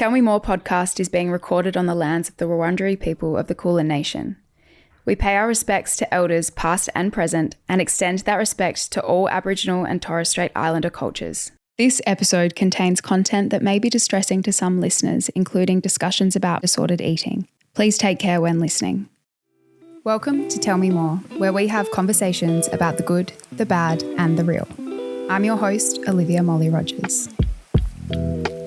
Tell Me More podcast is being recorded on the lands of the Wurundjeri people of the Kulin Nation. We pay our respects to elders past and present and extend that respect to all Aboriginal and Torres Strait Islander cultures. This episode contains content that may be distressing to some listeners, including discussions about disordered eating. Please take care when listening. Welcome to Tell Me More, where we have conversations about the good, the bad, and the real. I'm your host, Olivia Molly Rogers.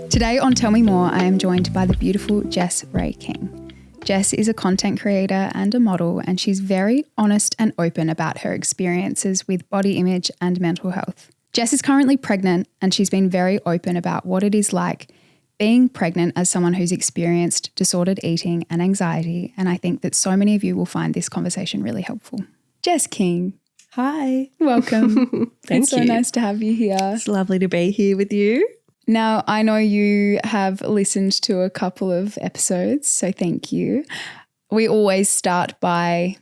Today on Tell Me More, I am joined by the beautiful Jess Rae King. Jess is a content creator and a model, and she's very honest and open about her experiences with body image and mental health. Jess is currently pregnant, and she's been very open about what it is like being pregnant as someone who's experienced disordered eating and anxiety, and I think that so many of you will find this conversation really helpful. Jess King. Hi. Welcome. Thank you. It's so nice to have you here. It's lovely to be here with you. Now, I know you have listened to a couple of episodes, so thank you. We always start by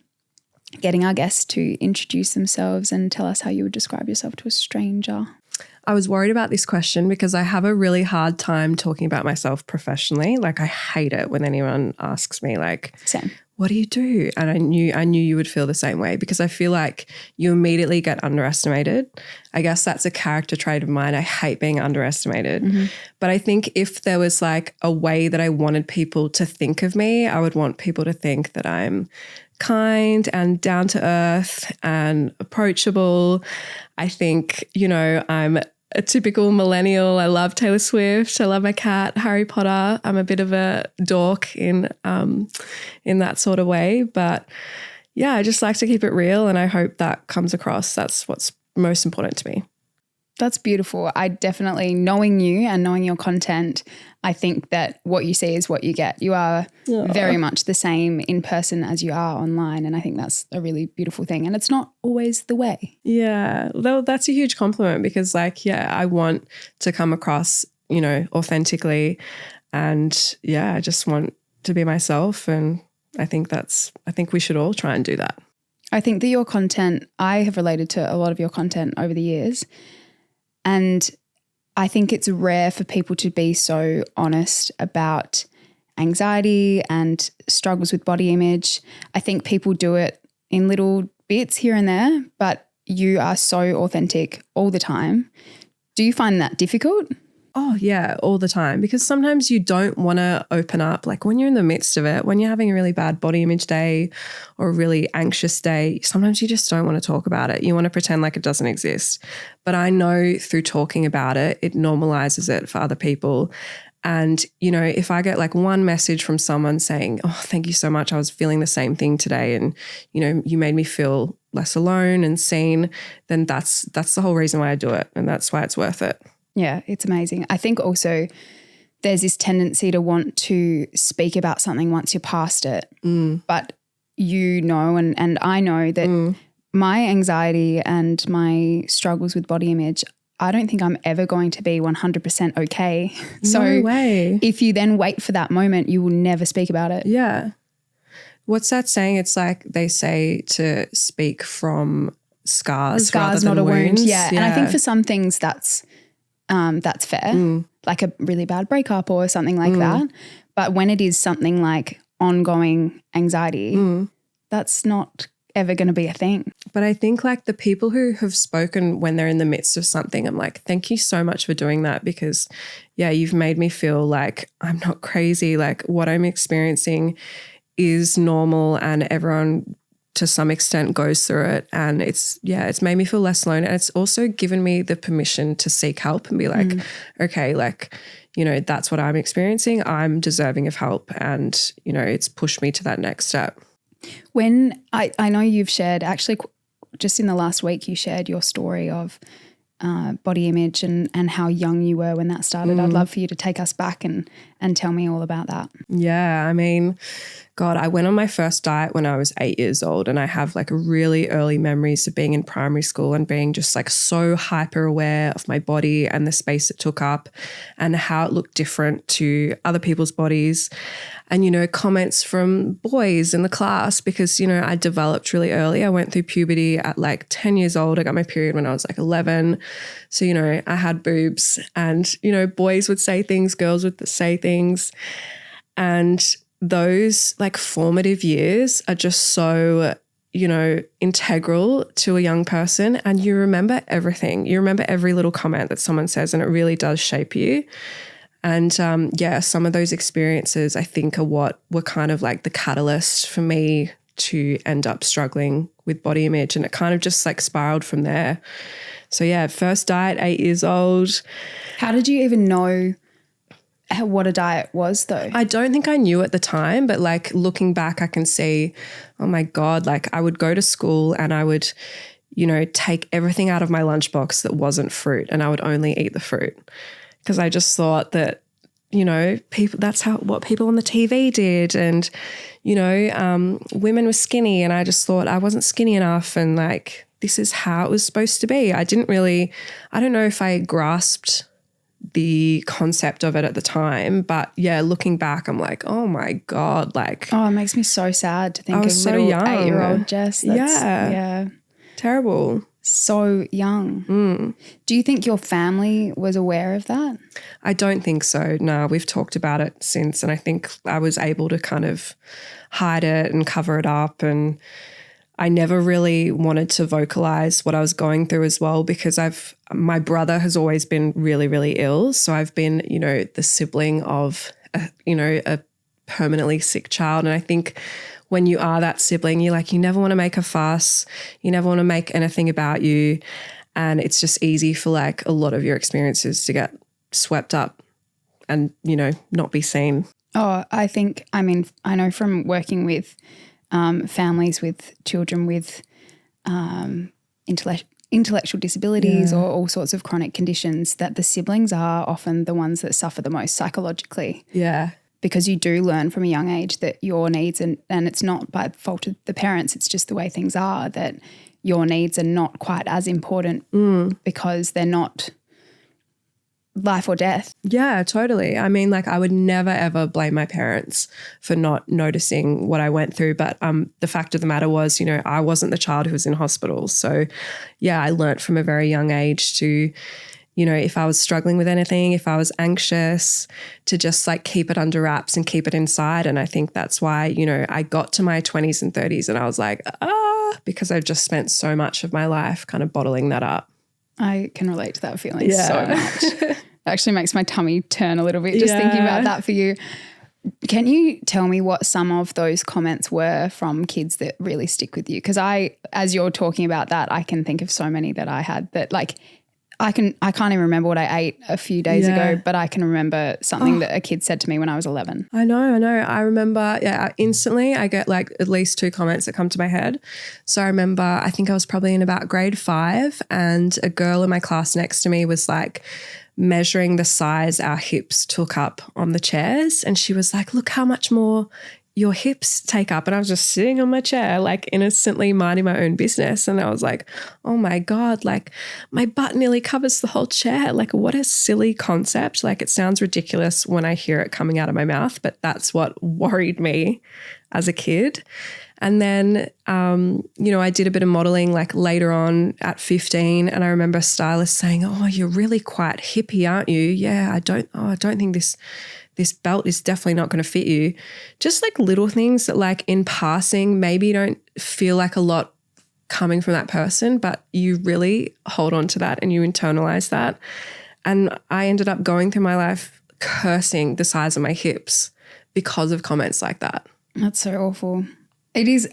getting our guests to introduce themselves and tell us how you would describe yourself to a stranger. I was worried about this question because I have a really hard time talking about myself professionally. Like, I hate it when anyone asks me, like, Same. What do you do? And I knew you would feel the same way because I feel like you immediately get underestimated. I guess that's a character trait of mine. I hate being underestimated. Mm-hmm. But I think if there was like a way that I wanted people to think of me, I would want people to think that I'm kind and down to earth and approachable. I think, I'm a typical millennial. I love Taylor Swift. I love my cat, Harry Potter. I'm a bit of a dork in that sort of way. But yeah, I just like to keep it real, and I hope that comes across. That's what's most important to me. That's beautiful. I definitely, knowing you and knowing your content, I think that what you see is what you get. You are very much the same in person as you are online, and I think that's a really beautiful thing, and it's not always the way. Yeah, that's a huge compliment because I want to come across, authentically, and I just want to be myself, and I think we should all try and do that. I think that your content, I have related to a lot of your content over the years, and I think it's rare for people to be so honest about anxiety and struggles with body image. I think people do it in little bits here and there, but you are so authentic all the time. Do you find that difficult? Oh, yeah, all the time, because sometimes you don't want to open up. Like when you're in the midst of it, when you're having a really bad body image day or a really anxious day, sometimes you just don't want to talk about it. You want to pretend like it doesn't exist. But I know through talking about it, it normalizes it for other people. And, if I get like one message from someone saying, oh, thank you so much, I was feeling the same thing today, and, you made me feel less alone and seen, then that's the whole reason why I do it. And that's why it's worth it. Yeah, it's amazing. I think also there's this tendency to want to speak about something once you're past it. But and I know that my anxiety and my struggles with body image, I don't think I'm ever going to be 100% okay. No way. If you then wait for that moment, you will never speak about it. Yeah. What's that saying? It's like they say to speak from scars rather than not a wounds. wound. Yeah. And I think for some things that's fair, like a really bad breakup or something like that. But when it is something like ongoing anxiety, that's not ever going to be a thing. But I think like the people who have spoken when they're in the midst of something, I'm like, thank you so much for doing that because, you've made me feel like I'm not crazy. Like what I'm experiencing is normal and everyone to some extent goes through it, and it's made me feel less alone, and it's also given me the permission to seek help and be like, okay, like, that's what I'm experiencing. I'm deserving of help, and it's pushed me to that next step. When I know you've shared, actually just in the last week, you shared your story of body image and how young you were when that started. I'd love for you to take us back and tell me all about that. Yeah, I mean, God, I went on my first diet when I was 8 years old, and I have like really early memories of being in primary school and being just like so hyper aware of my body and the space it took up and how it looked different to other people's bodies. and, you know, comments from boys in the class because, you know, I developed really early. I went through puberty at like 10 years old. I got my period when I was like 11. So, you know, I had boobs and, you know, boys would say things, girls would say things. And those like formative years are just so, you know, integral to a young person, and you remember everything. You remember every little comment that someone says, and it really does shape you. And yeah, some of those experiences I think are what were kind of like the catalyst for me to end up struggling with body image, and it kind of just like spiraled from there. So yeah, first diet, 8 years old. How did you even know what a diet was though? I don't think I knew at the time, but like looking back, I can see, oh my God, like I would go to school and I would, you know, take everything out of my lunchbox that wasn't fruit, and I would only eat the fruit because I just thought that, you know, people, that's what people on the TV did. And, you know, women were skinny, and I just thought I wasn't skinny enough. And like, this is how it was supposed to be. I don't know if I grasped the concept of it at the time, but yeah, looking back, I'm like, oh my God, like, oh, it makes me so sad to think I was of so little young. 8-year-old Jess. Yeah. Terrible. So young. Do you think your family was aware of that? I don't think so. No, we've talked about it since, and I think I was able to kind of hide it and cover it up, and I never really wanted to vocalize what I was going through as well, because my brother has always been really, really ill. So I've been, you know, the sibling of, a permanently sick child. And I think when you are that sibling, you never want to make a fuss. You never want to make anything about you. And it's just easy for like a lot of your experiences to get swept up and, you know, not be seen. Oh, I know from working with families with children with intellectual disabilities or all sorts of chronic conditions, that the siblings are often the ones that suffer the most psychologically. Yeah. Because you do learn from a young age that your needs, and it's not by fault of the parents, it's just the way things are, that your needs are not quite as important because they're not life or death. Yeah, totally. I mean, like I would never, ever blame my parents for not noticing what I went through. But the fact of the matter was, you know, I wasn't the child who was in hospital. So yeah, I learnt from a very young age to, you know, if I was struggling with anything, if I was anxious, to just like keep it under wraps and keep it inside. And I think that's why, you know, I got to my 20s and 30s and I was like, because I've just spent so much of my life kind of bottling that up. I can relate to that feeling so much. It actually makes my tummy turn a little bit just thinking about that for you. Can you tell me what some of those comments were from kids that really stick with you? Because as you're talking about that, I can think of so many that I had that like I can't even remember what I ate a few days ago, but I can remember something that a kid said to me when I was 11. I know. I remember, instantly I get like at least 2 comments that come to my head. So I remember, I think I was probably in about grade 5, and a girl in my class next to me was like measuring the size our hips took up on the chairs. And she was like, look how much more your hips take up. And I was just sitting on my chair, like innocently minding my own business. And I was like, oh my God, like my butt nearly covers the whole chair. Like what a silly concept. Like it sounds ridiculous when I hear it coming out of my mouth, but that's what worried me as a kid. And then, you know, I did a bit of modeling like later on at 15, and I remember a stylist saying, oh, you're really quite hippie, aren't you? Yeah, I don't think this belt is definitely not going to fit you. Just like little things that like in passing, maybe you don't feel like a lot coming from that person, but you really hold on to that and you internalize that. And I ended up going through my life cursing the size of my hips because of comments like that. That's so awful. It is,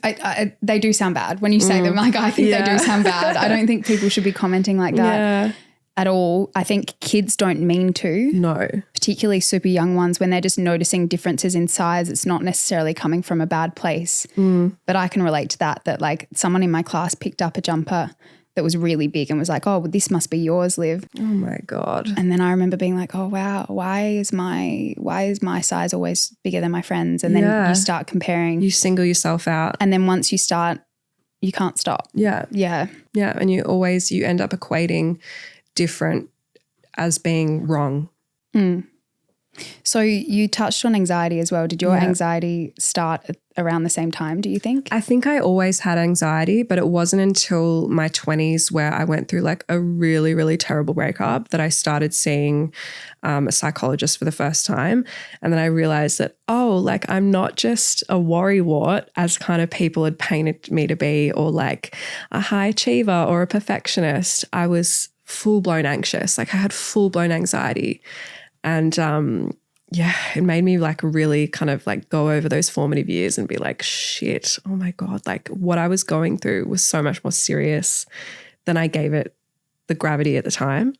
they do sound bad when you say them. Like I think they do sound bad. I don't think people should be commenting like that at all. I think kids don't mean to. No. Particularly super young ones, when they're just noticing differences in size, it's not necessarily coming from a bad place. But I can relate to that like someone in my class picked up a jumper that was really big and was like, oh, well, this must be yours, Liv. Oh my God. And then I remember being like, oh wow, why is my size always bigger than my friends? And then you start comparing. You single yourself out. And then once you start, you can't stop. Yeah. Yeah. Yeah. And you end up equating different as being wrong. So you touched on anxiety as well. Did your Yeah. anxiety start around the same time, do you think? I think I always had anxiety, but it wasn't until my 20s where I went through like a really, really terrible breakup that I started seeing a psychologist for the first time. And then I realized that, oh, like I'm not just a worrywart as kind of people had painted me to be, or like a high achiever or a perfectionist. I was full-blown anxious. Like I had full-blown anxiety. And yeah, it made me like really kind of like go over those formative years and be like, shit, oh my God, like what I was going through was so much more serious than I gave it the gravity at the time.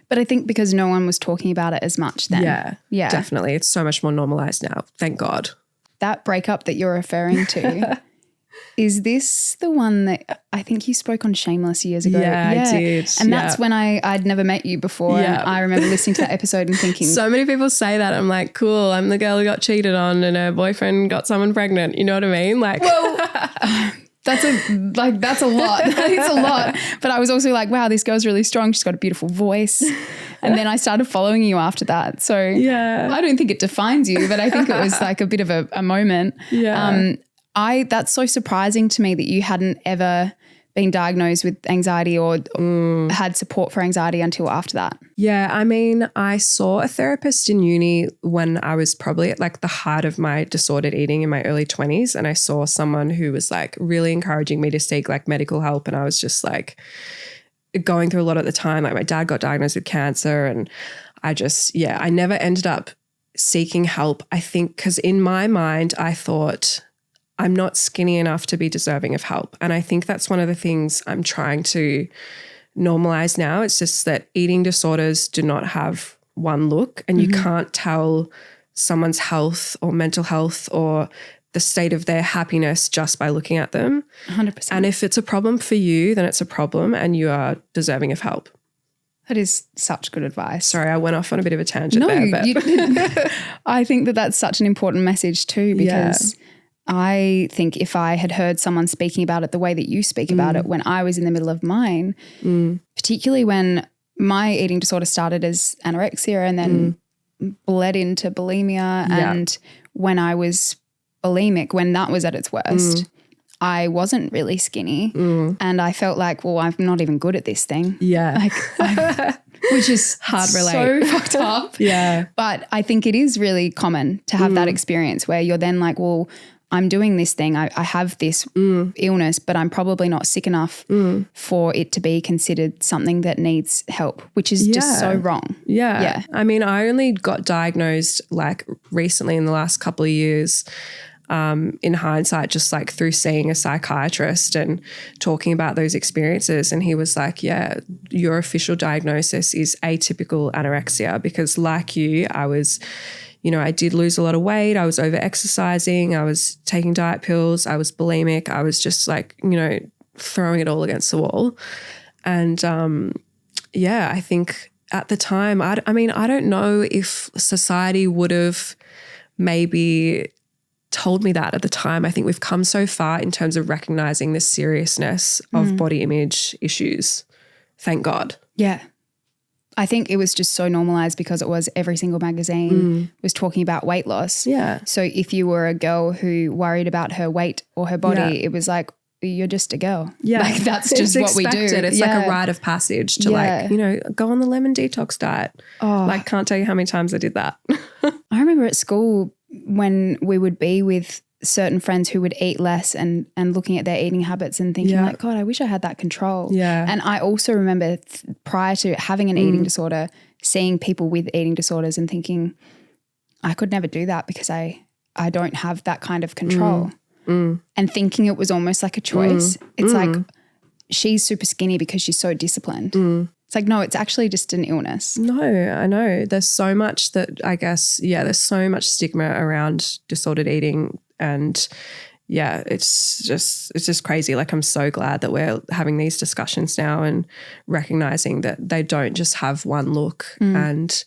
But I think because no one was talking about it as much then. Yeah, definitely. It's so much more normalized now. Thank God. That breakup that you're referring to, is this the one that I think you spoke on Shameless years ago? Yeah, I did. And that's when I'd never met you before. Yeah. And I remember listening to that episode and thinking. So many people say that. I'm like, cool, I'm the girl who got cheated on and her boyfriend got someone pregnant. You know what I mean? Like, well, that's a lot. It's a lot. But I was also like, wow, this girl's really strong. She's got a beautiful voice. And then I started following you after that. So yeah, I don't think it defines you, but I think it was like a bit of a moment. Yeah. That's so surprising to me that you hadn't ever been diagnosed with anxiety or had support for anxiety until after that. Yeah, I mean, I saw a therapist in uni when I was probably at like the height of my disordered eating in my early 20s. And I saw someone who was like really encouraging me to seek like medical help. And I was just like going through a lot at the time. Like my dad got diagnosed with cancer and I never ended up seeking help. I think because in my mind, I thought I'm not skinny enough to be deserving of help. And I think that's one of the things I'm trying to normalize now. It's just that eating disorders do not have one look, and you can't tell someone's health or mental health or the state of their happiness just by looking at them. 100%. And if it's a problem for you, then it's a problem and you are deserving of help. That is such good advice. Sorry, I went off on a bit of a tangent there. But I think that that's such an important message too, because I think if I had heard someone speaking about it the way that you speak about it when I was in the middle of mine, particularly when my eating disorder started as anorexia and then bled into bulimia, and when I was bulimic, when that was at its worst, I wasn't really skinny and I felt like, well, I'm not even good at this thing. Yeah. Which is hard so relate. fucked up. Yeah. But I think it is really common to have that experience where you're then like, well, I'm doing this thing. I have this illness, but I'm probably not sick enough for it to be considered something that needs help, which is just so wrong. Yeah. I mean, I only got diagnosed like recently in the last couple of years, in hindsight, just like through seeing a psychiatrist and talking about those experiences. And he was like, yeah, your official diagnosis is atypical anorexia, because like you, I was, I did lose a lot of weight. I was over exercising. I was taking diet pills. I was bulimic. I was just like, throwing it all against the wall. And I think at the time, I don't know if society would have maybe told me that at the time. I think we've come so far in terms of recognizing the seriousness of body image issues. Thank God. Yeah. I think it was just so normalized because it was every single magazine was talking about weight loss. Yeah. So if you were a girl who worried about her weight or her body, it was like, you're just a girl. Yeah. Like that's just what we do. It's like a rite of passage to go on the lemon detox diet. Oh. Like can't tell you how many times I did that. I remember at school when we would be with certain friends who would eat less and looking at their eating habits and thinking like, God, I wish I had that control. Yeah. And I also remember prior to having an eating disorder, seeing people with eating disorders and thinking, I could never do that because I don't have that kind of control. And thinking it was almost like a choice. It's like she's super skinny because she's so disciplined. It's like, no, it's actually just an illness. No, I know. There's so much that I guess, there's so much stigma around disordered eating. And it's just crazy. Like I'm so glad that we're having these discussions now and recognizing that they don't just have one look. And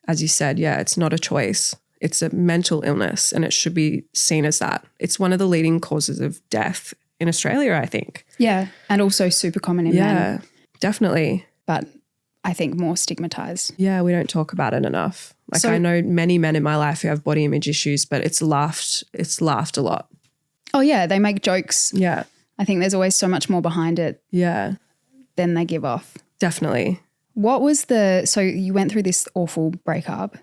as you said, it's not a choice. It's a mental illness and it should be seen as that. It's one of the leading causes of death in Australia, I think. Yeah. And also super common in men. Yeah, definitely. But I think more stigmatized. Yeah, we don't talk about it enough. Like So- I know many men in my life who have body image issues, but it's laughed a lot. Oh yeah, they make jokes. Yeah. I think there's always so much more behind it Yeah. than they give off. Definitely. What was so you went through this awful breakup.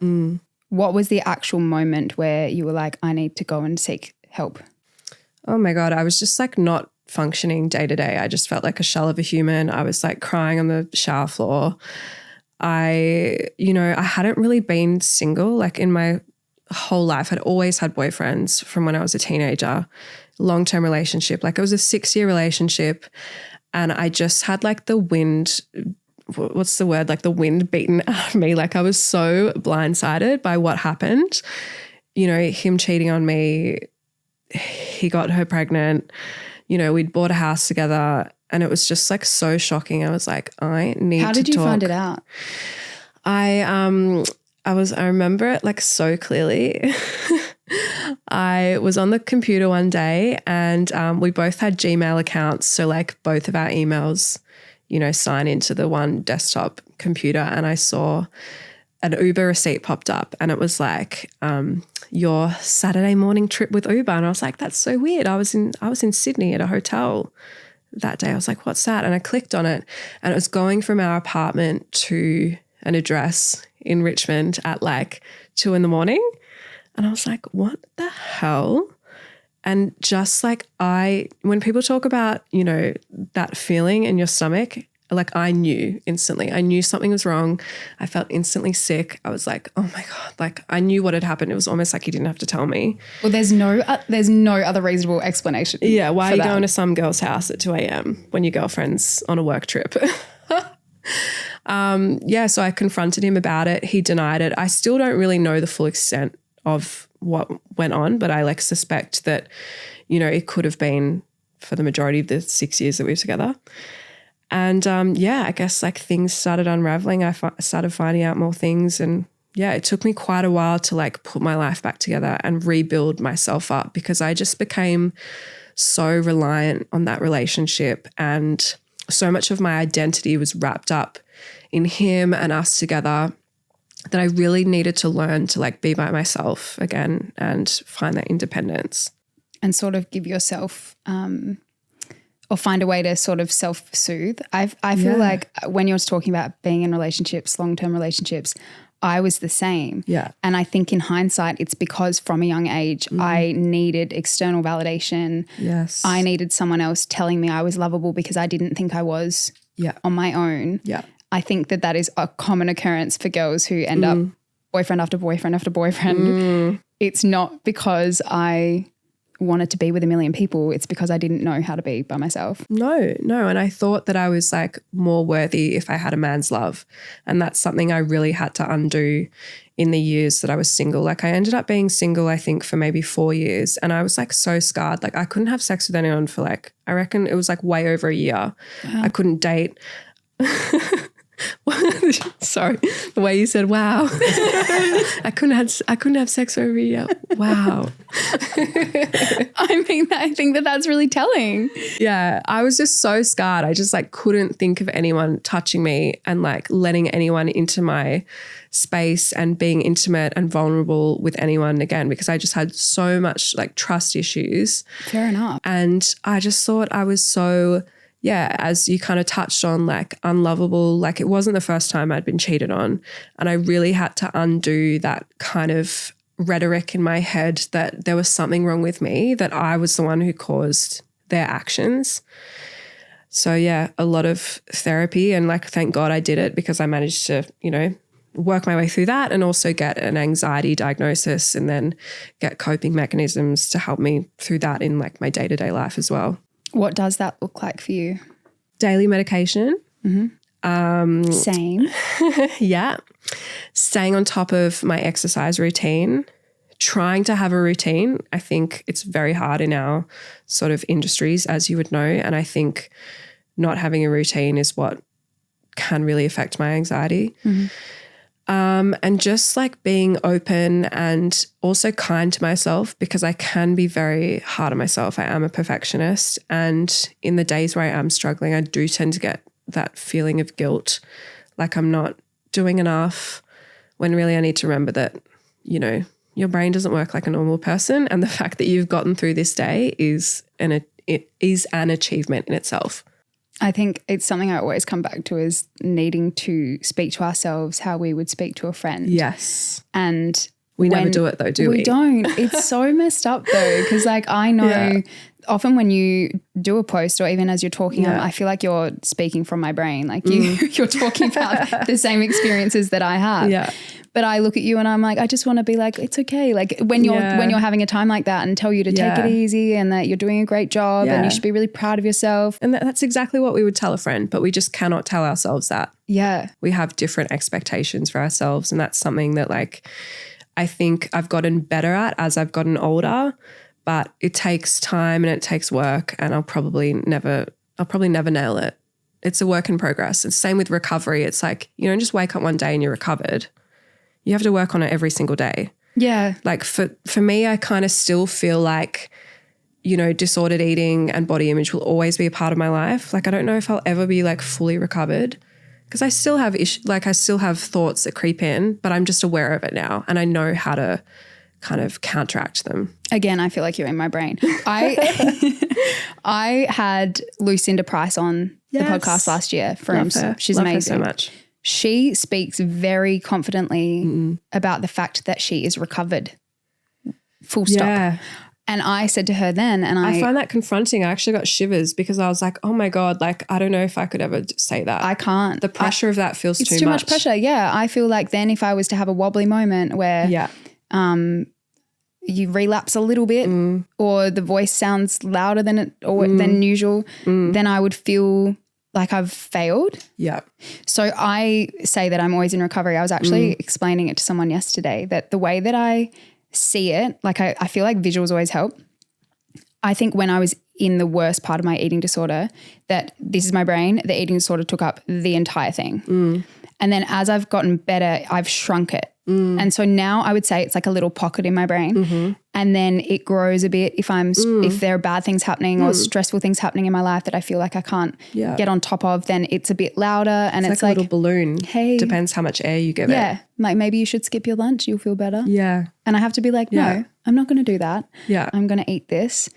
What was the actual moment where you were like, I need to go and seek help? Oh my God. I was just like not functioning day to day. I just felt like a shell of a human. I was like crying on the shower floor. I hadn't really been single like in my whole life. I'd always had boyfriends from when I was a teenager, long-term relationship. Like it was a 6-year relationship and I just had like the wind, what's the word? Like the wind beaten out of me. Like I was so blindsided by what happened. You know, him cheating on me, he got her pregnant. You know, we'd bought a house together and it was just like so shocking. I was like, I need to talk. How did you find it out? I remember it like so clearly. I was on the computer one day and we both had Gmail accounts. So like both of our emails, you know, sign into the one desktop computer and I saw an Uber receipt popped up and it was like, your Saturday morning trip with Uber. And I was like, that's so weird. I was in Sydney at a hotel that day. I was like, what's that? And I clicked on it and it was going from our apartment to an address in Richmond at like 2 a.m. And I was like, what the hell? And just like when people talk about, you know, that feeling in your stomach, like I knew instantly. I knew something was wrong. I felt instantly sick. I was like, oh my God, like I knew what had happened. It was almost like he didn't have to tell me. Well, there's no other reasonable explanation. Yeah, why are you going to some girl's house at 2 a.m. when your girlfriend's on a work trip? So I confronted him about it. He denied it. I still don't really know the full extent of what went on, but I like suspect that, you know, it could have been for the majority of the 6 years that we were together. And I guess like things started unraveling. I started finding out more things and it took me quite a while to like put my life back together and rebuild myself up because I just became so reliant on that relationship and so much of my identity was wrapped up in him and us together that I really needed to learn to like be by myself again and find that independence. And sort of give yourself or find a way to sort of self-soothe. I feel like when you're talking about being in relationships, long-term relationships, I was the same. Yeah. And I think in hindsight, it's because from a young age, I needed external validation. Yes. I needed someone else telling me I was lovable because I didn't think I was on my own. Yeah. I think that is a common occurrence for girls who end up boyfriend after boyfriend after boyfriend. It's not because I wanted to be with a million people. It's because I didn't know how to be by myself. No. And I thought that I was like more worthy if I had a man's love. And that's something I really had to undo in the years that I was single. Like I ended up being single, I think for maybe 4 years. And I was like so scarred. Like I couldn't have sex with anyone for like, I reckon it was like way over a year. Wow. I couldn't date. Sorry, the way you said wow. I couldn't have sex over a year. Wow. I mean, I think that's really telling. Yeah, I was just so scarred. I just like couldn't think of anyone touching me and like letting anyone into my space and being intimate and vulnerable with anyone again because I just had so much like trust issues. Fair enough. And I just thought I was so as you kind of touched on, like unlovable, like it wasn't the first time I'd been cheated on. And I really had to undo that kind of rhetoric in my head that there was something wrong with me, that I was the one who caused their actions. So a lot of therapy and like, thank God I did it because I managed to, you know, work my way through that and also get an anxiety diagnosis and then get coping mechanisms to help me through that in like my day-to-day life as well. What does that look like for you? Daily medication. Same. Yeah. Staying on top of my exercise routine, trying to have a routine. I think it's very hard in our sort of industries, as you would know. And I think not having a routine is what can really affect my anxiety. And just like being open and also kind to myself because I can be very hard on myself. I am a perfectionist. And in the days where I am struggling, I do tend to get that feeling of guilt, like I'm not doing enough, when really I need to remember that, you know, your brain doesn't work like a normal person. And the fact that you've gotten through this day is an achievement in itself. I think it's something I always come back to is needing to speak to ourselves how we would speak to a friend. Yes. And we never do it though, do we? We don't. It's so messed up though, because like I know often when you do a post or even as you're talking, I feel like you're speaking from my brain. Like you're talking about the same experiences that I have. Yeah. But I look at you and I'm like, I just want to be like, it's okay. Like when you're having a time like that and tell you to take it easy and that you're doing a great job and you should be really proud of yourself. And that's exactly what we would tell a friend, but we just cannot tell ourselves that. Yeah. We have different expectations for ourselves. And that's something that like I think I've gotten better at as I've gotten older, but it takes time and it takes work, and I'll probably never nail it. It's a work in progress. It's the same with recovery. It's like, you don't just wake up one day and you're recovered. You have to work on it every single day. Yeah. Like for me, I kind of still feel like, you know, disordered eating and body image will always be a part of my life. Like I don't know if I'll ever be like fully recovered, because I still have I still have thoughts that creep in, but I'm just aware of it now and I know how to kind of counteract them. Again, I feel like you're in my brain. I had Lucinda Price on the podcast last year. She's Love amazing. her so much. She speaks very confidently about the fact that she is recovered. Full stop. Yeah. And I said to her then, and I find that confronting. I actually got shivers because I was like, oh my God, like I don't know if I could ever say that. I can't. The pressure of that feels too much. It's too much pressure. Yeah. I feel like then if I was to have a wobbly moment where you relapse a little bit or the voice sounds louder than usual, then I would feel like I've failed. Yeah. So I say that I'm always in recovery. I was actually explaining it to someone yesterday that the way that I see it, like I feel like visuals always help. I think when I was in the worst part of my eating disorder, that this is my brain, the eating disorder took up the entire thing. And then as I've gotten better, I've shrunk it. And so now I would say it's like a little pocket in my brain, and then it grows a bit if there are bad things happening or stressful things happening in my life that I feel like I can't get on top of, then it's a bit louder and it's like a little balloon. Hey, depends how much air you give it. Yeah, like maybe you should skip your lunch, you'll feel better. Yeah. And I have to be like, no, I'm not going to do that. Yeah. I'm going to eat this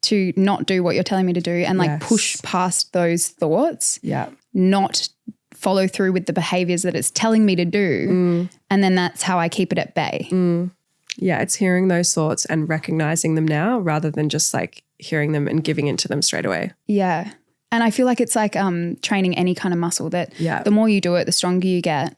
to not do what you're telling me to do and like push past those thoughts. Yeah. Not follow through with the behaviors that it's telling me to do. And then that's how I keep it at bay. Yeah, it's hearing those thoughts and recognizing them now rather than just like hearing them and giving into them straight away. Yeah. And I feel like it's like training any kind of muscle that the more you do it, the stronger you get.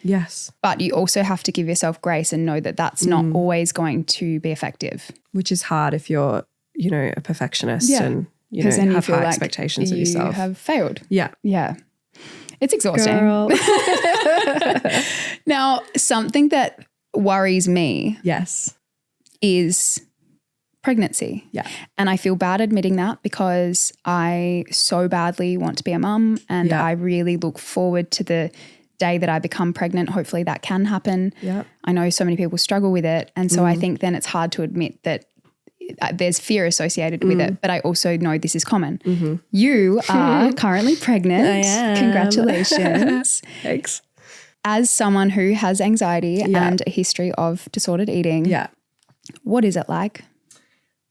Yes. But you also have to give yourself grace and know that that's not always going to be effective. Which is hard if you're, you know, a perfectionist and, you know, then you have feel high like expectations of yourself. You have failed. Yeah. Yeah. It's exhausting. Girl. Now, something that worries me is pregnancy. Yeah. And I feel bad admitting that because I so badly want to be a mum and I really look forward to the day that I become pregnant. Hopefully that can happen. Yeah. I know so many people struggle with it. And so I think then it's hard to admit that there's fear associated with it, but I also know this is common. You are currently pregnant. I am. Congratulations. Thanks. As someone who has anxiety and a history of disordered eating, what is it like?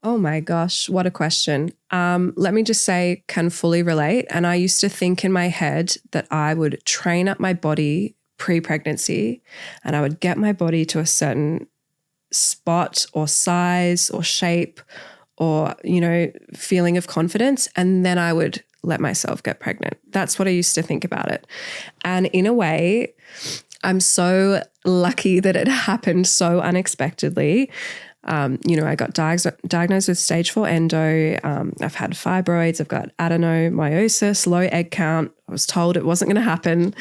Oh my gosh, what a question. Let me just say, can fully relate. And I used to think in my head that I would train up my body pre-pregnancy and I would get my body to a certain spot or size or shape or, you know, feeling of confidence, and then I would let myself get pregnant. That's what I used to think about it. And in a way, I'm so lucky that it happened so unexpectedly. You know, I got diagnosed with stage 4 endo. I've had fibroids. I've got adenomyosis, low egg count. I was told it wasn't going to happen.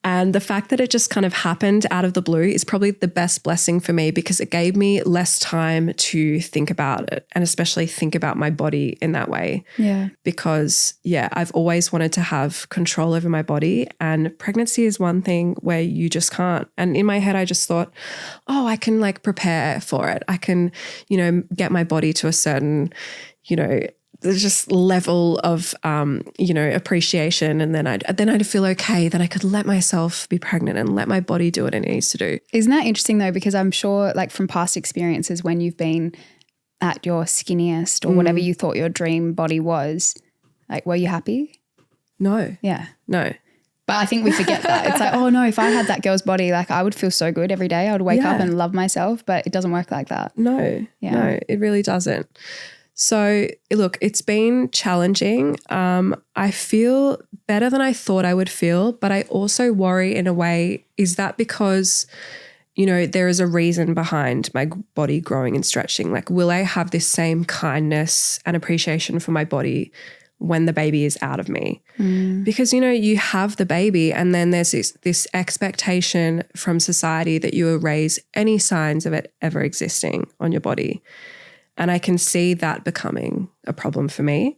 And the fact that it just kind of happened out of the blue is probably the best blessing for me because it gave me less time to think about it and especially think about my body in that way. Yeah. Because, I've always wanted to have control over my body, and pregnancy is one thing where you just can't. And in my head, I just thought, I can like prepare for it. I can, you know, get my body to a certain, you know, there's just level of, appreciation. And then I'd feel okay that I could let myself be pregnant and let my body do what it needs to do. Isn't that interesting though? Because I'm sure like from past experiences when you've been at your skinniest or whatever you thought your dream body was, like, were you happy? No. Yeah. No. But I think we forget that. It's like, oh no, if I had that girl's body, like I would feel so good every day. I would wake up and love myself, but it doesn't work like that. No, it really doesn't. So look, it's been challenging. I feel better than I thought I would feel, but I also worry in a way, is that because, there is a reason behind my body growing and stretching? Like, will I have this same kindness and appreciation for my body when the baby is out of me? Because, you have the baby and then there's this expectation from society that you erase any signs of it ever existing on your body. And I can see that becoming a problem for me.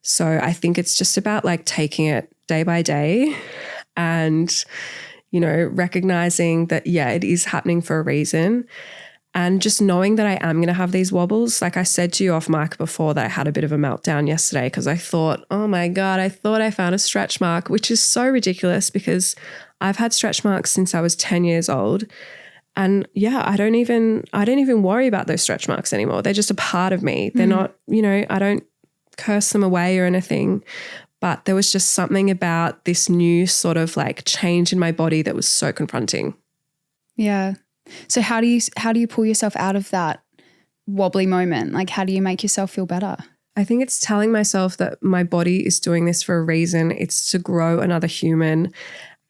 So I think it's just about like taking it day by day and, recognizing that, it is happening for a reason. And just knowing that I am going to have these wobbles. Like I said to you off mic before that I had a bit of a meltdown yesterday because I thought, oh my God, I thought I found a stretch mark, which is so ridiculous because I've had stretch marks since I was 10 years old. And I don't even worry about those stretch marks anymore. They're just a part of me. They're not, I don't curse them away or anything. But there was just something about this new sort of like change in my body that was so confronting. Yeah. So how do you pull yourself out of that wobbly moment? Like, how do you make yourself feel better? I think it's telling myself that my body is doing this for a reason. It's to grow another human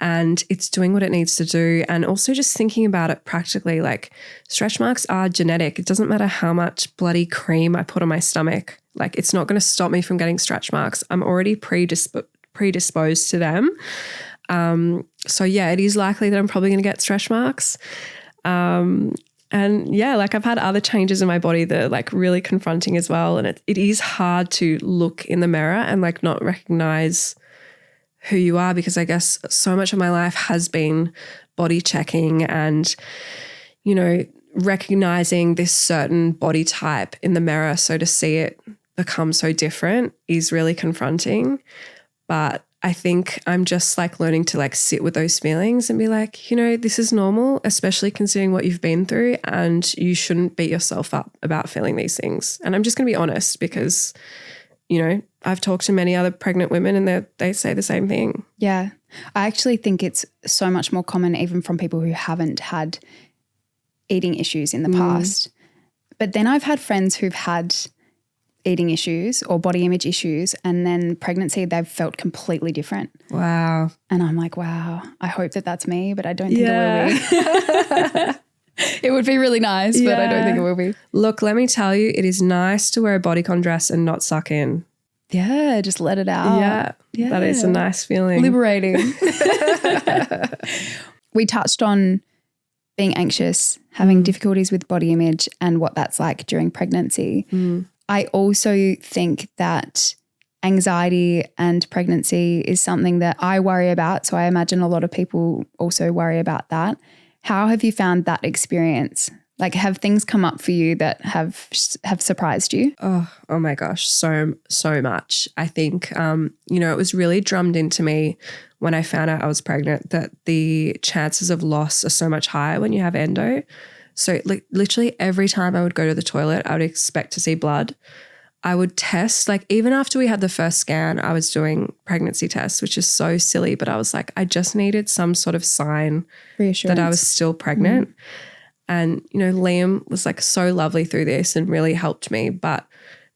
and it's doing what it needs to do. And also just thinking about it practically, like stretch marks are genetic. It doesn't matter how much bloody cream I put on my stomach. Like it's not going to stop me from getting stretch marks. I'm already predisposed to them. So it is likely that I'm probably going to get stretch marks. Like I've had other changes in my body that are like really confronting as well. And it is hard to look in the mirror and like not recognize who you are, because I guess so much of my life has been body checking and, recognizing this certain body type in the mirror. So to see it become so different is really confronting. But I think I'm just like learning to like sit with those feelings and be like, this is normal, especially considering what you've been through, and you shouldn't beat yourself up about feeling these things. And I'm just going to be honest because, I've talked to many other pregnant women and they say the same thing. Yeah. I actually think it's so much more common even from people who haven't had eating issues in the past. But then I've had friends who've had eating issues or body image issues, and then pregnancy, they've felt completely different. Wow. And I'm like, wow, I hope that that's me, but I don't think it will be. It would be really nice, but I don't think it will be. Look, let me tell you, it is nice to wear a bodycon dress and not suck in. Yeah, just let it out. Yeah. That is a nice feeling. Liberating. We touched on being anxious, having difficulties with body image and what that's like during pregnancy. I also think that anxiety and pregnancy is something that I worry about. So I imagine a lot of people also worry about that. How have you found that experience? Like, have things come up for you that have surprised you? Oh my gosh, so much. I think, it was really drummed into me when I found out I was pregnant that the chances of loss are so much higher when you have endo. So like literally every time I would go to the toilet, I would expect to see blood. I would test, like even after we had the first scan, I was doing pregnancy tests, which is so silly, but I was like, I just needed some sort of sign that I was still pregnant. And, Liam was like so lovely through this and really helped me. But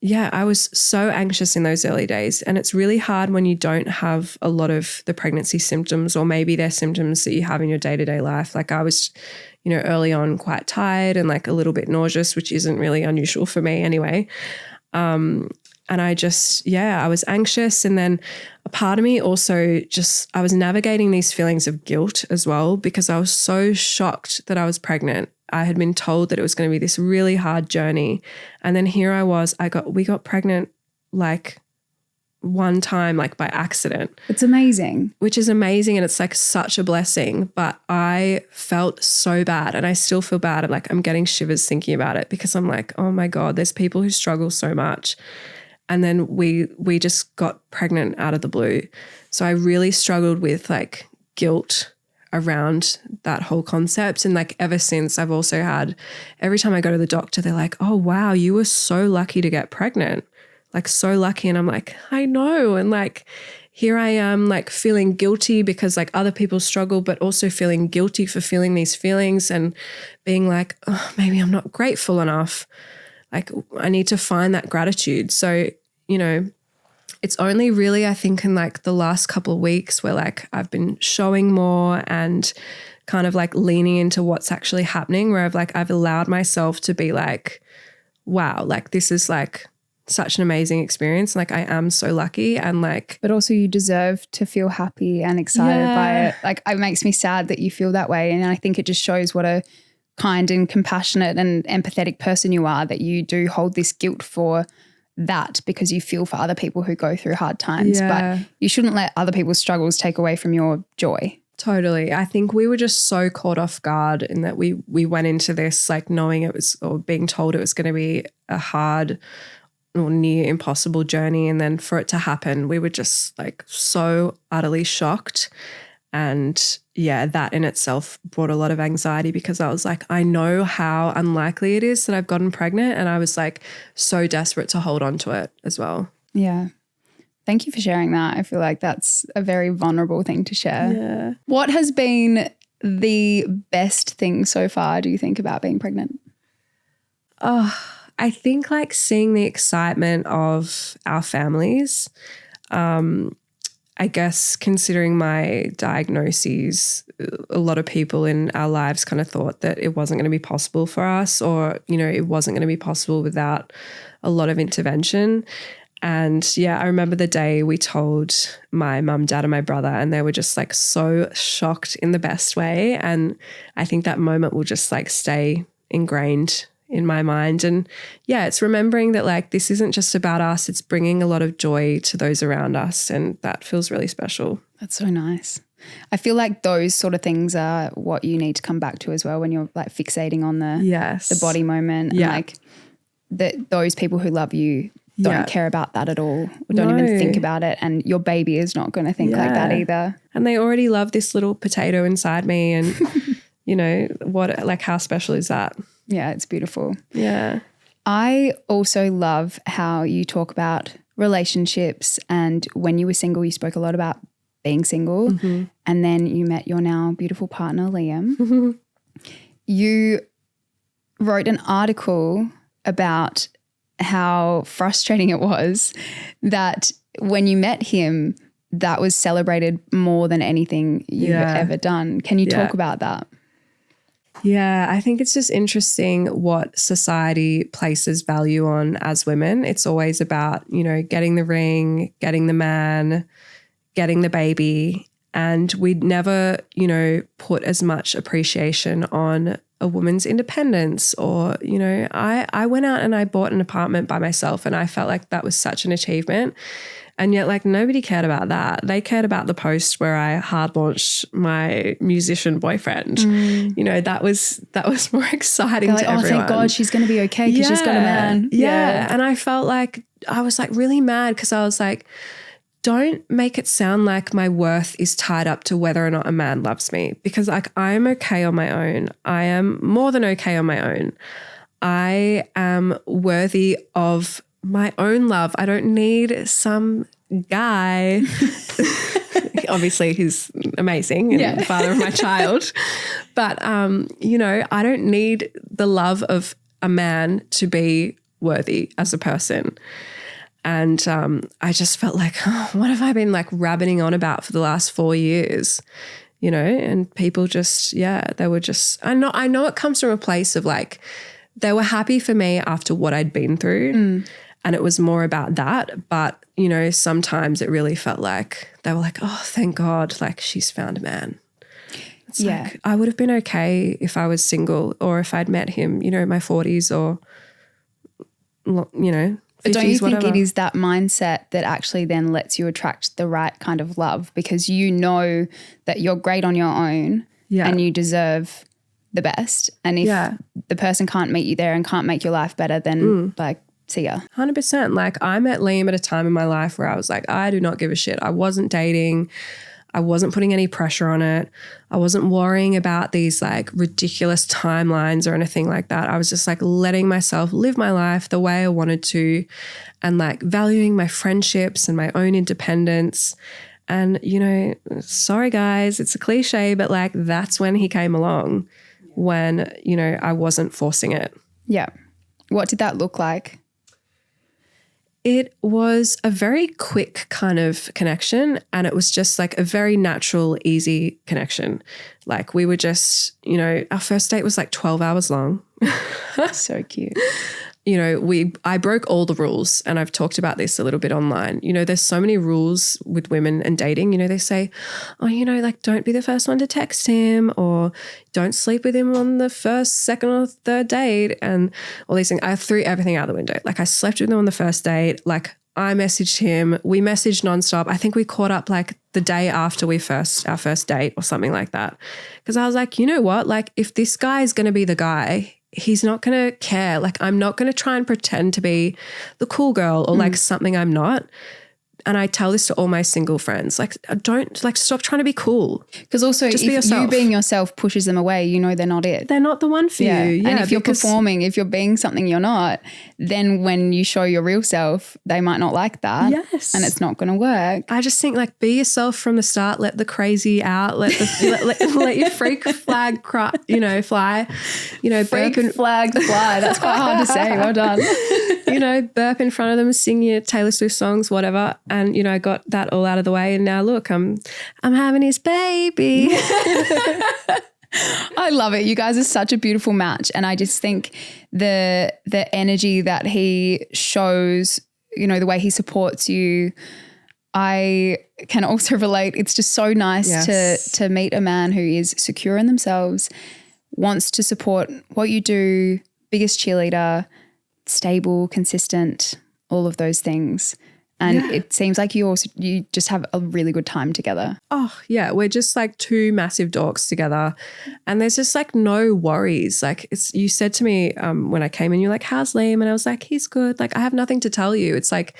I was so anxious in those early days. And it's really hard when you don't have a lot of the pregnancy symptoms, or maybe they're symptoms that you have in your day-to-day life. Like I was, early on quite tired and like a little bit nauseous, which isn't really unusual for me anyway. And I just, I was anxious. And then a part of me also I was navigating these feelings of guilt as well, because I was so shocked that I was pregnant. I had been told that it was going to be this really hard journey. And then here I was, we got pregnant like one time, like by accident. It's amazing. Which is amazing. And it's like such a blessing. But I felt so bad, and I still feel bad. I'm getting shivers thinking about it, because I'm like, oh my God, there's people who struggle so much. And then we just got pregnant out of the blue. So I really struggled with like guilt around that whole concept. And like ever since, I've also had, every time I go to the doctor, they're like, oh, wow, you were so lucky to get pregnant. Like so lucky. And I'm like, I know. And like, here I am like feeling guilty because like other people struggle, but also feeling guilty for feeling these feelings and being like, oh, maybe I'm not grateful enough. Like I need to find that gratitude. So, you know, it's only really, I think, in like the last couple of weeks where like I've been showing more and kind of like leaning into what's actually happening, where I've allowed myself to be like, wow, like this is like such an amazing experience. Like I am so lucky and like. But also you deserve to feel happy and excited by it. Like it makes me sad that you feel that way. And I think it just shows what a kind and compassionate and empathetic person you are, that you do hold this guilt for that because you feel for other people who go through hard times. Yeah. But you shouldn't let other people's struggles take away from your joy. Totally. I think we were just so caught off guard in that we went into this like knowing it was, or being told it was going to be a hard or near impossible journey. And then for it to happen, we were just like so utterly shocked. And yeah, that in itself brought a lot of anxiety because I was like, I know how unlikely it is that I've gotten pregnant. And I was like so desperate to hold on to it as well. Yeah. Thank you for sharing that. I feel like that's a very vulnerable thing to share. Yeah. What has been the best thing so far, do you think, about being pregnant? Oh, I think like seeing the excitement of our families. I guess considering my diagnoses, a lot of people in our lives kind of thought that it wasn't going to be possible for us, or, you know, it wasn't going to be possible without a lot of intervention. And yeah, I remember the day we told my mum, dad, and my brother, and they were just like so shocked in the best way. And I think that moment will just like stay ingrained in my mind. And yeah, it's remembering that like this isn't just about us, it's bringing a lot of joy to those around us. And that feels really special. That's so nice. I feel like those sort of things are what you need to come back to as well when you're like fixating on the body moment. Yeah. And like those people who love you don't care about that at all, or don't even think about it. And your baby is not going to think like that either. And they already love this little potato inside me. And you know, how special is that? Yeah, it's beautiful. Yeah. I also love how you talk about relationships, and when you were single, you spoke a lot about being single, and then you met your now beautiful partner, Liam. You wrote an article about how frustrating it was that when you met him, that was celebrated more than anything you've ever done. Can you talk about that? Yeah, I think it's just interesting what society places value on as women. It's always about, you know, getting the ring, getting the man, getting the baby. And we'd never, you know, put as much appreciation on a woman's independence, or, you know, I went out and I bought an apartment by myself, and I felt like that was such an achievement. And yet like nobody cared about that. They cared about the post where I hard launched my musician boyfriend. You know, that was more exciting to everyone. Oh, thank God she's going to be okay because she's got a man. Yeah. And I felt like I was like really mad because I was like, don't make it sound like my worth is tied up to whether or not a man loves me, because like I'm okay on my own. I am more than okay on my own. I am worthy of my own love. I don't need some guy. Obviously he's amazing and the father of my child. But, you know, I don't need the love of a man to be worthy as a person. And I just felt like, oh, what have I been like rabbiting on about for the last 4 years? You know, and people just, they were just, I know it comes from a place of like, they were happy for me after what I'd been through. And it was more about that. But, you know, sometimes it really felt like they were like, oh, thank God, like she's found a man. It's like, I would have been okay if I was single, or if I'd met him, you know, in my 40s, or, you know, 50s, don't you think whatever. it is that mindset that actually then lets you attract the right kind of love, because you know that you're great on your own and you deserve the best. And if the person can't meet you there and can't make your life better, then like see ya. 100%. Like I met Liam at a time in my life where I was like, I do not give a shit. I wasn't dating. I wasn't putting any pressure on it. I wasn't worrying about these like ridiculous timelines or anything like that. I was just like letting myself live my life the way I wanted to and like valuing my friendships and my own independence. And, you know, sorry guys, it's a cliche, but like that's when he came along when, you know, I wasn't forcing it. Yeah. What did that look like? It was a very quick kind of connection, and it was just like a very natural, easy connection. Like we were just, you know, our first date was like 12 hours long. So cute. You know, I broke all the rules, and I've talked about this a little bit online. You know, there's so many rules with women and dating. You know, they say, oh, you know, like don't be the first one to text him, or don't sleep with him on the first, second or third date, and all these things. I threw everything out the window. Like I slept with him on the first date. Like I messaged him. We messaged nonstop. I think we caught up like the day after our first date or something like that. Because I was like, you know what? Like if this guy is going to be the guy, he's not going to care. Like I'm not going to try and pretend to be the cool girl or like something I'm not. And I tell this to all my single friends, like don't like stop trying to be cool. Because also just if be yourself. you being yourself pushes them away, you know they're not it. They're not the one for you. Yeah, and if you're performing, if you're being something you're not, then when you show your real self, they might not like that. Yes. And it's not going to work. I just think like be yourself from the start, let the crazy out, let your freak flag fly, you know, Freak flag fly. That's quite hard to say. Well done. You know, burp in front of them, sing your Taylor Swift songs, whatever. And, you know, I got that all out of the way. And now look, I'm having his baby. I love it. You guys are such a beautiful match. And I just think the energy that he shows, you know, the way he supports you, I can also relate. It's just so nice to meet a man who is secure in themselves, wants to support what you do, biggest cheerleader, stable, consistent, all of those things. And it seems like you just have a really good time together. Oh, yeah. We're just like two massive dorks together. And there's just like no worries. Like you said to me when I came in, you're like, how's Liam? And I was like, he's good. Like I have nothing to tell you. It's like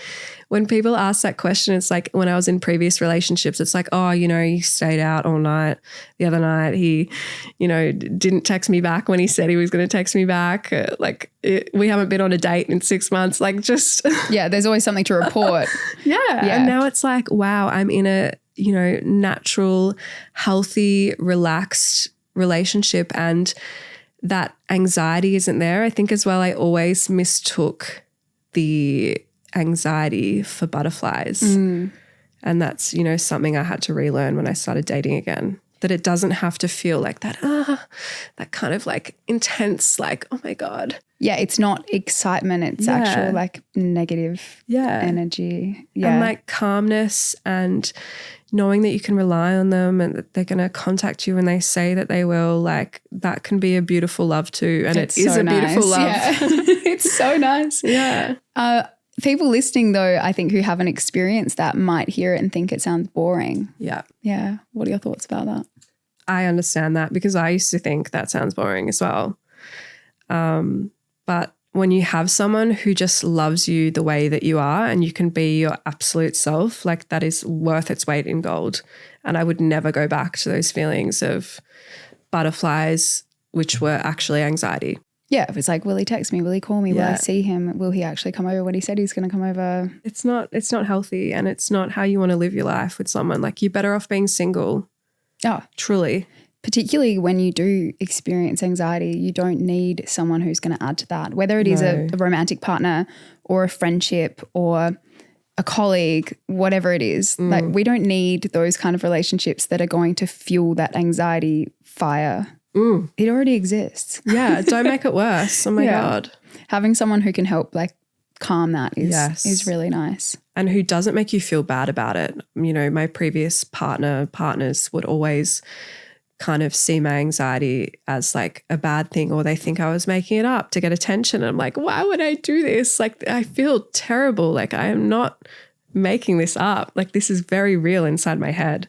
when people ask that question, it's like when I was in previous relationships, it's like, oh, you know, he stayed out all night. The other night he, you know, didn't text me back when he said he was going to text me back. We haven't been on a date in 6 months. Like just. Yeah, there's always something to report. Yeah. And now it's like, wow, I'm in a, you know, natural, healthy, relaxed relationship, and that anxiety isn't there. I think as well, I always mistook the anxiety for butterflies. And that's, you know, something I had to relearn when I started dating again, that it doesn't have to feel like that, that kind of like intense, like, oh my God. Yeah, it's not excitement. It's actual like negative energy. Yeah. And like calmness and knowing that you can rely on them and that they're going to contact you when they say that they will, like that can be a beautiful love too. And it is a beautiful love. Yeah. It's so nice. Yeah. People listening though, I think who haven't experienced that might hear it and think it sounds boring. Yeah. Yeah. What are your thoughts about that? I understand that because I used to think that sounds boring as well. But when you have someone who just loves you the way that you are and you can be your absolute self, like that is worth its weight in gold. And I would never go back to those feelings of butterflies, which were actually anxiety. Yeah. If it's like, will he text me? Will he call me? Will I see him? Will he actually come over when he said he's going to come over? It's not healthy, and it's not how you want to live your life with someone. Like you're better off being single. Oh, truly. Particularly when you do experience anxiety, you don't need someone who's going to add to that, whether it is a romantic partner or a friendship or a colleague, whatever it is. Like we don't need those kind of relationships that are going to fuel that anxiety fire. It already exists. Yeah, don't make it worse. Oh my God. Having someone who can help like calm that is really nice. And who doesn't make you feel bad about it. You know, my previous partners would always kind of see my anxiety as like a bad thing, or they think I was making it up to get attention. And I'm like, why would I do this? Like I feel terrible. Like I am not making this up. Like this is very real inside my head.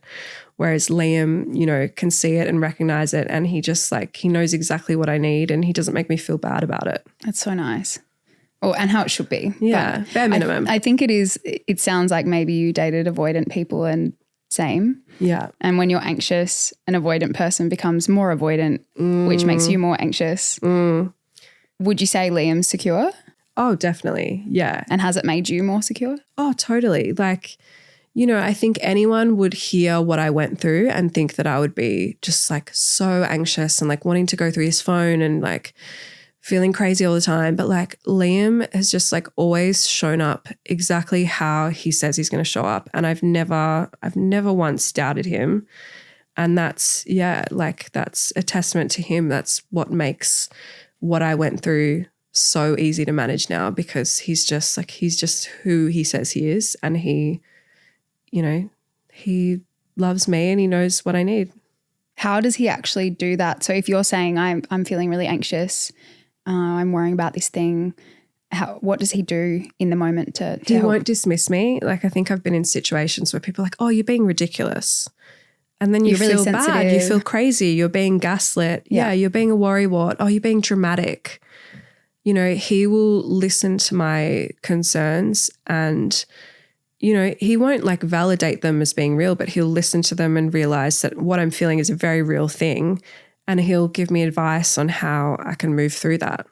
Whereas Liam, you know, can see it and recognize it, and he just like, he knows exactly what I need and he doesn't make me feel bad about it. That's so nice. and how it should be. Yeah, But bare minimum. I think it sounds like maybe you dated avoidant people and same. Yeah. And when you're anxious, an avoidant person becomes more avoidant, which makes you more anxious. Would you say Liam's secure? Oh, definitely. Yeah. And has it made you more secure? Oh, totally. Like, you know, I think anyone would hear what I went through and think that I would be just like so anxious and like wanting to go through his phone and like feeling crazy all the time. But like Liam has just like always shown up exactly how he says he's going to show up. And I've never once doubted him. And that's a testament to him. That's what makes what I went through so easy to manage now, because he's just who he says he is. And he loves me and he knows what I need. How does he actually do that? So if you're saying I'm feeling really anxious, I'm worrying about this thing, what does he do in the moment to He help? won't dismiss me. Like I think I've been in situations where people are like, oh, you're being ridiculous. And then you really feel bad. sensitive. You feel crazy. You're being gaslit. Yeah, you're being a worrywart. Oh, you're being dramatic. You know, he will listen to my concerns and, you know, he won't like validate them as being real, but he'll listen to them and realize that what I'm feeling is a very real thing. And he'll give me advice on how I can move through that.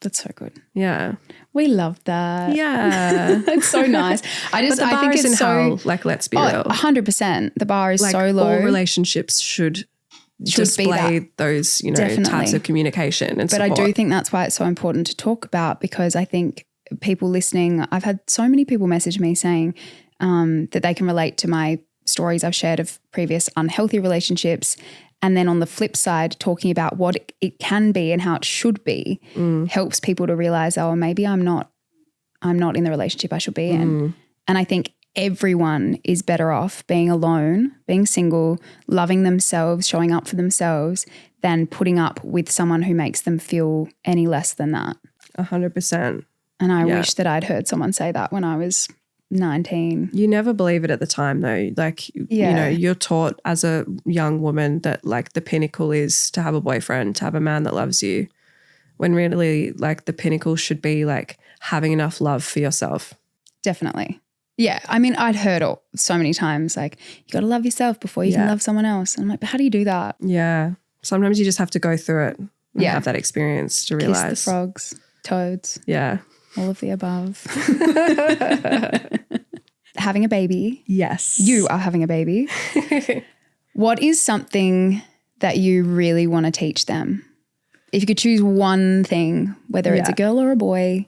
That's so good. Yeah. We love that. Yeah. It's so nice. I But the bar think is in it's so hell, like let's be real. 100%. The bar is Like so low. all relationships should display those, you know, Definitely. types of communication and But support. I do think that's why it's so important to talk about, because I think people listening, I've had so many people message me saying that they can relate to my stories I've shared of previous unhealthy relationships. And then on the flip side, talking about what it can be and how it should be helps people to realize, oh, maybe I'm not in the relationship I should be in. And I think everyone is better off being alone, being single, loving themselves, showing up for themselves, than putting up with someone who makes them feel any less than that. 100%. And I wish that I'd heard someone say that when I was 19. You never believe it at the time though. Like, you know, you're taught as a young woman that like the pinnacle is to have a boyfriend, to have a man that loves you, when really like the pinnacle should be like having enough love for yourself. Definitely. Yeah. I mean, I'd heard it so many times, like, you got to love yourself before you can love someone else. And I'm like, but how do you do that? Yeah. Sometimes you just have to go through it and have that experience to realize. Kiss the frogs, toads. Yeah. All of the above. Having a baby. Yes. You are having a baby. What is something that you really want to teach them? If you could choose one thing, whether it's a girl or a boy,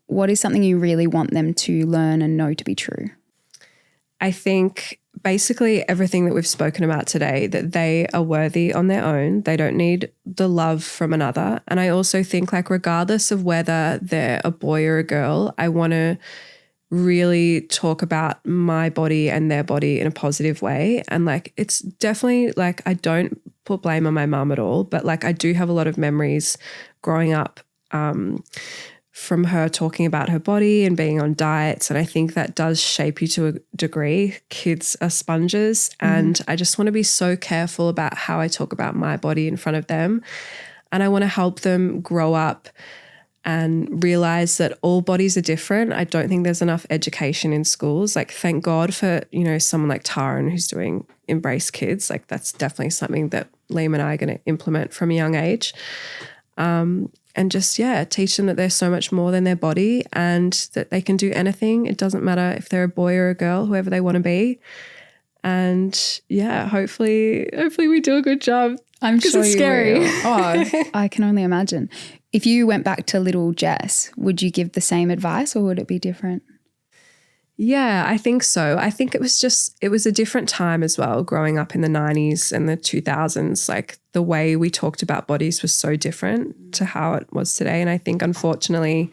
what is something you really want them to learn and know to be true? I think basically everything that we've spoken about today, that they are worthy on their own. They don't need the love from another. And I also think like regardless of whether they're a boy or a girl, I want to really talk about my body and their body in a positive way. And like it's definitely like I don't put blame on my mum at all, but like I do have a lot of memories growing up from her talking about her body and being on diets. And I think that does shape you to a degree. Kids are sponges. And I just want to be so careful about how I talk about my body in front of them. And I want to help them grow up and realize that all bodies are different. I don't think there's enough education in schools. Like, thank God for, you know, someone like Taran who's doing Embrace Kids. Like, that's definitely something that Liam and I are going to implement from a young age. And just, teach them that they're so much more than their body and that they can do anything. It doesn't matter if they're a boy or a girl, whoever they want to be. And hopefully we do a good job. I'm sure it's you scary. will. Oh, I can only imagine. If you went back to little Jess, would you give the same advice or would it be different? Yeah, I think so. I think it was a different time as well, growing up in the 90s and the 2000s. Like the way we talked about bodies was so different to how it was today. And I think unfortunately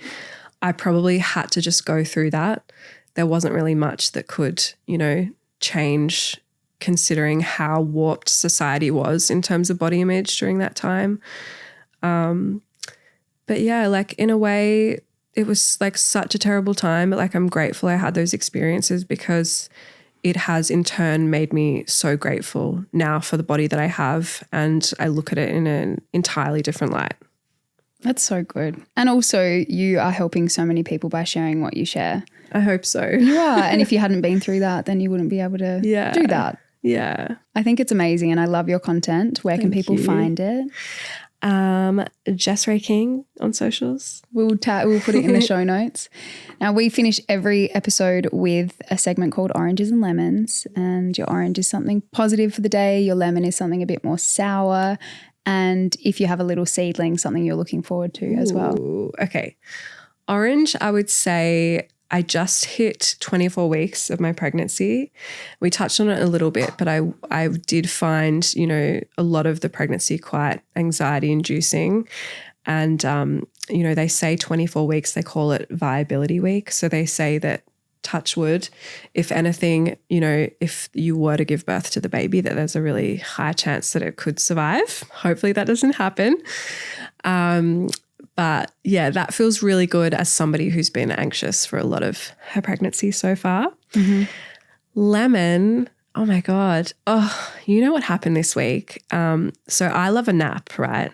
I probably had to just go through that. There wasn't really much that could, you know, change considering how warped society was in terms of body image during that time. But yeah, like in a way, it was like such a terrible time, but like I'm grateful I had those experiences because it has in turn made me so grateful now for the body that I have, and I look at it in an entirely different light. That's so good. And also you are helping so many people by sharing what you share. I hope so. You are. And if you hadn't been through that, then you wouldn't be able to do that. Yeah. I think it's amazing and I love your content. Where can people find it? Jess Rae King on socials. We'll put it in the show notes. Now, we finish every episode with a segment called Oranges and Lemons, and your orange is something positive for the day. Your lemon is something a bit more sour. And if you have a little seedling, something you're looking forward to as well. Okay. Orange, I would say I just hit 24 weeks of my pregnancy. We touched on it a little bit, but I did find, you know, a lot of the pregnancy quite anxiety inducing. And, you know, they say 24 weeks, they call it viability week. So they say that, touch wood, if anything, you know, if you were to give birth to the baby, that there's a really high chance that it could survive. Hopefully that doesn't happen. But yeah, that feels really good as somebody who's been anxious for a lot of her pregnancy so far. Mm-hmm. Lemon, oh my God. Oh, you know what happened this week? So I love a nap, right?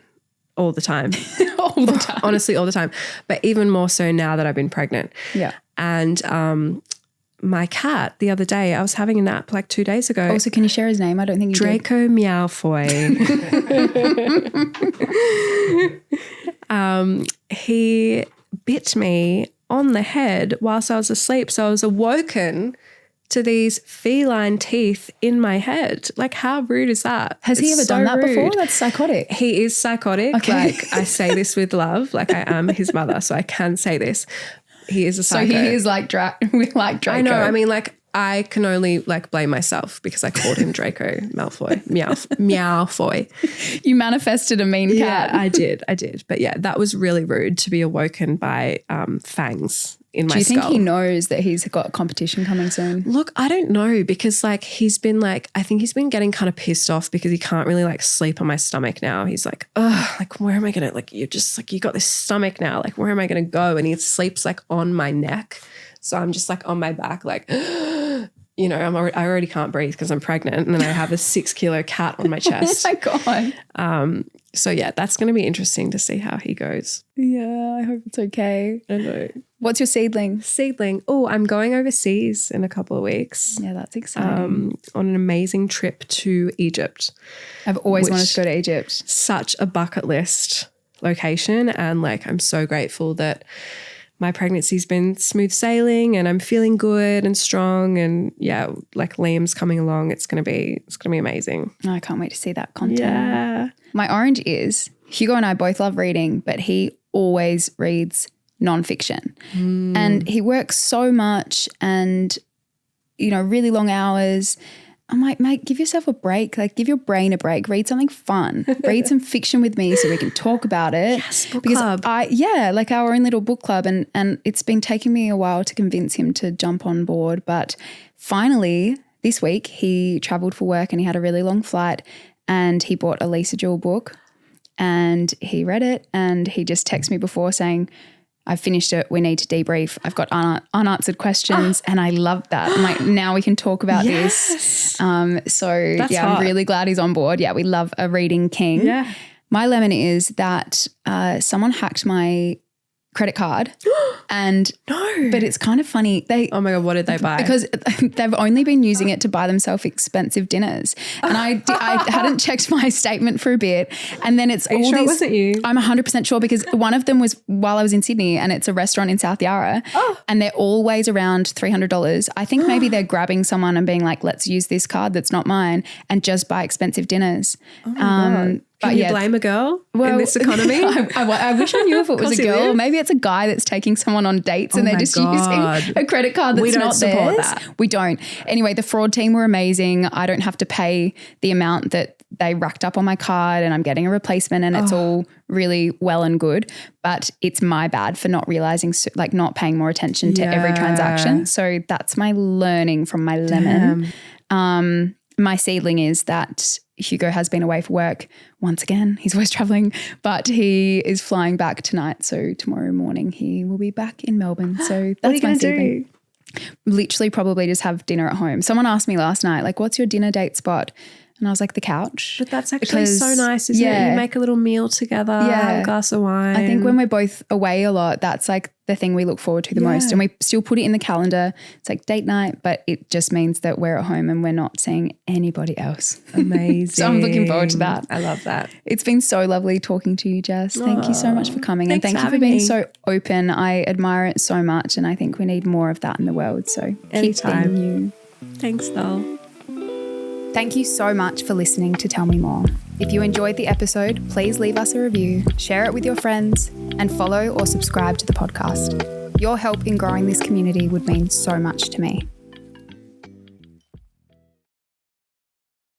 All the time. All the time. Honestly, all the time. But even more so now that I've been pregnant. Yeah. And my cat, the other day, I was having a nap like 2 days ago. Also, can you share his name? I don't think you Draco Meowfoy. He bit me on the head whilst I was asleep. So I was awoken to these feline teeth in my head. Like, how rude is that? Has he ever done that before? That's psychotic. He is psychotic. Okay. Like, I say this with love. Like, I am his mother, so I can say this. He is a psycho. So he is like Draco. I know. I mean, like, I can only like blame myself because I called him Draco Malfoy. Meowfoy. You manifested a mean cat. Yeah, I did. But yeah, that was really rude to be awoken by fangs in my skull. Do you think he knows that he's got competition coming soon? Look, I don't know because like he's been like, I think he's been getting kind of pissed off because he can't really like sleep on my stomach now. He's like, oh, like where am I going to, like you're just like, you got this stomach now, like where am I going to go? And he sleeps like on my neck. So I'm just like on my back, like, you know, I already can't breathe because I'm pregnant and then I have a 6 kilo cat on my chest. Oh my God. So yeah, that's going to be interesting to see how he goes. Yeah, I hope it's okay. I know. What's your seedling? Seedling. Oh, I'm going overseas in a couple of weeks. Yeah, that's exciting. On an amazing trip to Egypt. I've always wanted to go to Egypt. Such a bucket list location. And like, I'm so grateful that my pregnancy's been smooth sailing and I'm feeling good and strong. And yeah, like Liam's coming along. It's going to be amazing. I can't wait to see that content. Yeah. My orange is Hugo and I both love reading, but he always reads nonfiction. And he works so much and, you know, really long hours. I'm like, mate, give yourself a break. Like, give your brain a break. Read something fun. Read some fiction with me so we can talk about it. Yes, book club. Like our own little book club. And it's been taking me a while to convince him to jump on board. But finally, this week, he traveled for work and he had a really long flight and he bought a Lisa Jewell book and he read it and he just texted me before saying, I've finished it. We need to debrief. I've got unanswered questions and I love that. I'm like, now we can talk about this. So that's yeah, hot. I'm really glad he's on board. Yeah, we love a reading king. Yeah. My lemon is that someone hacked my credit card and but it's kind of funny. Oh my God, what did they buy? Because they've only been using it to buy themselves expensive dinners. And I hadn't checked my statement for a bit. And then it's Are you all sure these. it wasn't you? I'm 100% sure because one of them was while I was in Sydney and it's a restaurant in South Yarra and they're always around $300. I think maybe they're grabbing someone and being like, let's use this card that's not mine and just buy expensive dinners. Oh my God. Can you blame a girl in this economy? I wish I knew if it was a girl. Maybe it's a guy that's taking someone on dates and they're just using a credit card that's not theirs. That. We don't. Anyway, the fraud team were amazing. I don't have to pay the amount that they racked up on my card and I'm getting a replacement and it's all really well and good. But it's my bad for not realizing, like not paying more attention to every transaction. So that's my learning from my lemon. My seedling is that Hugo has been away for work once again. He's always traveling, but he is flying back tonight. So tomorrow morning he will be back in Melbourne. So that's my seedling. Literally probably just have dinner at home. Someone asked me last night, like, what's your dinner date spot? And I was like, the couch. But that's actually so nice, isn't it? You make a little meal together, have a glass of wine. I think when we're both away a lot, that's like the thing we look forward to the most. And we still put it in the calendar. It's like date night, but it just means that we're at home and we're not seeing anybody else. Amazing. So I'm looking forward to that. I love that. It's been so lovely talking to you, Jess. Thank you so much for coming. And thank you for being so open. I admire it so much. And I think we need more of that in the world. So anytime. Keep being you. Thanks, doll. Thank you so much for listening to Tell Me More. If you enjoyed the episode, please leave us a review, share it with your friends, and follow or subscribe to the podcast. Your help in growing this community would mean so much to me.